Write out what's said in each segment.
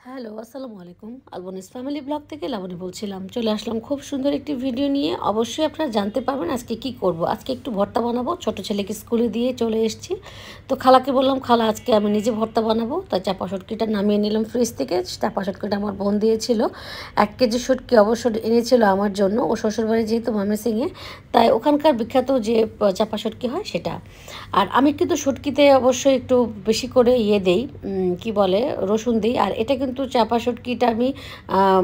Hello, আসসালামু আলাইকুম। আলবনিস family blog থেকে লাবণী বলছিলাম। চলে আসলাম খুব সুন্দর একটি ভিডিও নিয়ে। অবশ্যই আপনারা জানতে পারবেন আজকে কি করব। আজকে একটু ভর্তা বানাবো। ছোট ছেলেকে স্কুলে দিয়ে চলে এসেছি। তো খালাকে বললাম, খালা আজকে আমি নিজে ভর্তা বানাবো। তাই চাপা শুটকিটা নামিয়ে নিলাম ফ্রিজ থেকে। চাপা শুটকিটা আমার বোন দিয়েছিল। 1 কেজি শুটকি অবশ্য এনেছিল আমার জন্য। ও শ্বশুরবাড়ি যেহেতু ময়মনসিংহে, তাই ওখানকার বিখ্যাত যে চাপা শুটকি হয় সেটা। আর আমি কিন্তু শুটকিতে অবশ্যই একটু বেশি করে দেই, কি বলে, রসুন দিই। আর এটা কিন্তু চাপা শুটকিটা আমি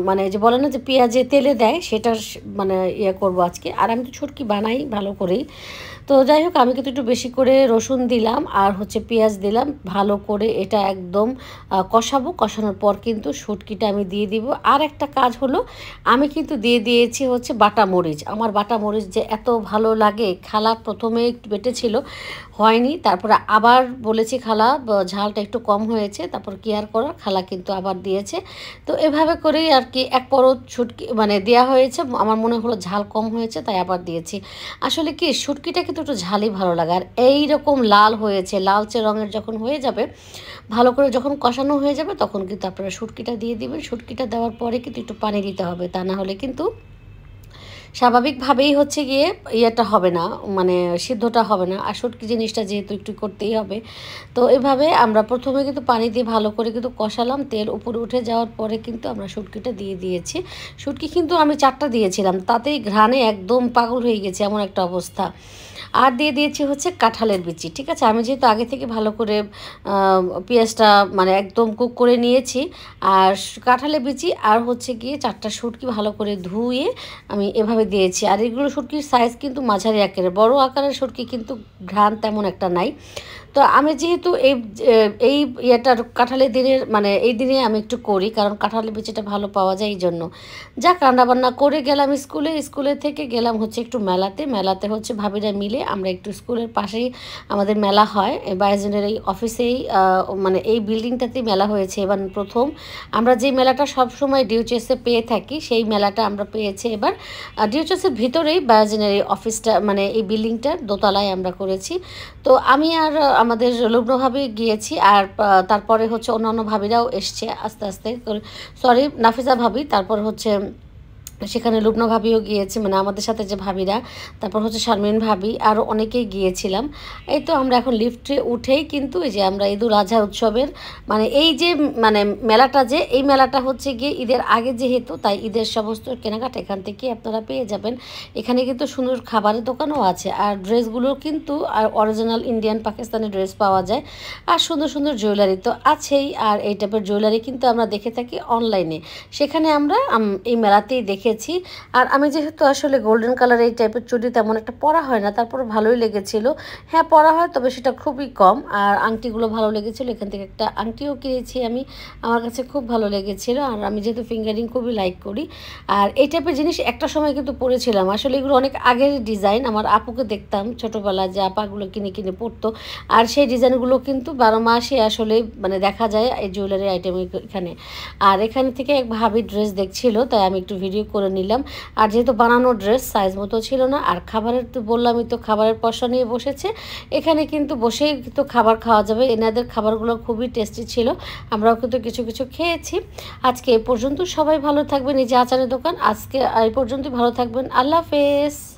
মানে যে বলে না যে পেঁয়াজে তেলে দেয়, সেটার মানে করব আজকে। আর আমি তো শুটকি বানাই ভালো করেই। তো যাই হোক, আমি কিন্তু একটু বেশি করে রসুন দিলাম আর পেঁয়াজ দিলাম। ভালো করে এটা একদম কষাবো। কষানোর পর কিন্তু শুটকিটা আমি দিয়ে দিব। আর একটা কাজ হলো, আমি কিন্তু দিয়ে দিয়েছি বাটা মরিচ। আমার বাটা মরিচ যে এত ভালো লাগে। খালা প্রথমে একটু বেটেছিল, হয়নি, তারপরে আবার বলেছি খালা ঝালটা একটু কম হয়েছে, তারপর কি আর করার, খালা কিন্তু আবার দিয়েছে। তো এভাবে করেই আর কি এক পরত শুটকি মানে দেওয়া হয়েছে। আমার মনে হলো ঝাল কম হয়েছে, তাই আবার দিয়েছি। আসলে কি, শুটকিটা কিন্তু একটু ঝালই ভালো লাগে। আর এইরকম লাল হয়েছে, লালচে রঙের যখন হয়ে যাবে, ভালো করে যখন কষানো হয়ে যাবে, তখন কিন্তু আপনারা শুটকিটা দিয়ে দিবেন। শুটকিটা দেওয়ার পরে কিন্তু একটু পানি দিতে হবে, তা না হলে কিন্তু স্বাভাবিকভাবেই গিয়ে ইয়েটা হবে না, মানে সিদ্ধটা হবে না। আর শুটকি জিনিসটা যেহেতু একটু করতেই হবে, তো এভাবে আমরা প্রথমে কিন্তু পানি দিয়ে ভালো করে কিন্তু কষালাম। তেল উপরে উঠে যাওয়ার পরে কিন্তু আমরা শুটকিটা দিয়ে দিয়েছি। শুটকি কিন্তু আমি 4টা দিয়েছিলাম, তাতেই ঘ্রাণে একদম পাগল হয়ে গেছে, এমন একটা অবস্থা। আর দিয়ে দিয়েছি কাঁঠালের বিচি। ঠিক আছে, আমি যেহেতু আগে থেকে ভালো করে পেঁয়াজটা মানে একদম কুক করে নিয়েছি। আর কাঁঠালের বিচি আর গিয়ে 4টা শুটকি ভালো করে ধুয়ে আমি এভাবে দিয়েছি। আর এগুলো শুটকির সাইজ কিন্তু মাঝারি আকারের, বড় আকারের শুটকি কিন্তু ঘ্রাণ তেমন একটা নাই। তো আমি যেহেতু এই ইয়েটার কাঁঠালের দিনের মানে এই দিনে আমি একটু করি, কারণ কাঁঠালের বিচিটা ভালো পাওয়া যায়, এই জন্য যাক রান্নাবান্না করে গেলাম স্কুলে থেকে গেলাম একটু মেলাতে ভাবিরা মিলে আমরা একটু স্কুলের পাশেই আমাদের মেলা হয়। বায়োজনের এই অফিসেই মানে এই বিল্ডিংটাতেই মেলা হয়েছে এবার প্রথম। আমরা যে মেলাটা সবসময় ডিউচেসে পেয়ে থাকি, সেই মেলাটা আমরা পেয়েছি এবার ডিউচেসের ভিতরেই বায়োজনের এই অফিসটা, মানে এই বিল্ডিংটার দোতলায় আমরা করেছি। তো আমি আর আমাদের লুবনা ভাবি গিয়েছি। আর তারপরে অন্যান্য ভাবিরাও এসছে আস্তে আস্তে। সরি, নাফিজা ভাবি, তারপর সেখানে লুবনা ভাবিও গিয়েছে, মানে আমাদের সাথে যে ভাবিরা, তারপর শারমিন ভাবি, আরও অনেকেই গিয়েছিলাম। এই তো আমরা এখন লিফটে উঠেই কিন্তু এই যে আমরা ঈদুল আজহা উৎসবের মানে এই যে মানে মেলাটা, যে এই মেলাটা গিয়ে ঈদের আগে যেহেতু, তাই ঈদের সমস্ত কেনাকাটা এখান থেকে আপনারা পেয়ে যাবেন। এখানে কিন্তু সুন্দর খাবারের দোকানও আছে, আর ড্রেসগুলো কিন্তু আর অরিজিনাল ইন্ডিয়ান পাকিস্তানি ড্রেস পাওয়া যায়, আর সুন্দর সুন্দর জুয়েলারি তো আছেই। আর এই টাইপের জুয়েলারি কিন্তু আমরা দেখে থাকি অনলাইনে, সেখানে আমরা এই মেলাতেই দেখে। আর আমি যেহেতু আসলে গোল্ডেন কালার এই টাইপের চুড়ি তেমন একটা পরা হয় না, তারপর ভালোই লেগেছিল। হ্যাঁ, পরা হয়, তবে সেটা খুবই কম। আর আংটিগুলো ভালো লেগেছিল, এখান থেকে একটা আংটিও কিনেছি আমি, আমার কাছে খুব ভালো লেগেছিল। আর আমি যেহেতু ফিঙ্গারিং খুবই লাইক করি, আর এই টাইপের জিনিস একটা সময় কিন্তু পরেছিলাম। আসলে এগুলো অনেক আগের ডিজাইন, আমার আপুকে দেখতাম ছোটোবেলায় যে আপাগুলো কিনে কিনে পরতো। আর সেই ডিজাইনগুলো কিন্তু 12 মাসে আসলে মানে দেখা যায় এই জুয়েলারি আইটেম এখানে। আর এখান থেকে এক ভাবি ড্রেস দেখছিল, তাই আমি একটু ভিডিও করে নিলাম। আর যেহেতু বানানো ড্রেস সাইজ মতো ছিল না, আর খাবারের তো বললামই, তো খাবারের পশা নিয়ে বসেছে। এখানে কিন্তু বসেই তো খাবার খাওয়া যাবে। এনাদের খাবারগুলো খুবই টেস্টি ছিল, আমরাও কিন্তু কিছু কিছু খেয়েছি। আজকে এ পর্যন্ত, সবাই ভালো থাকবেন। এই যে আচারের দোকান, আজকে এই পর্যন্তই, ভালো থাকবেন, আল্লাহ হাফেজ।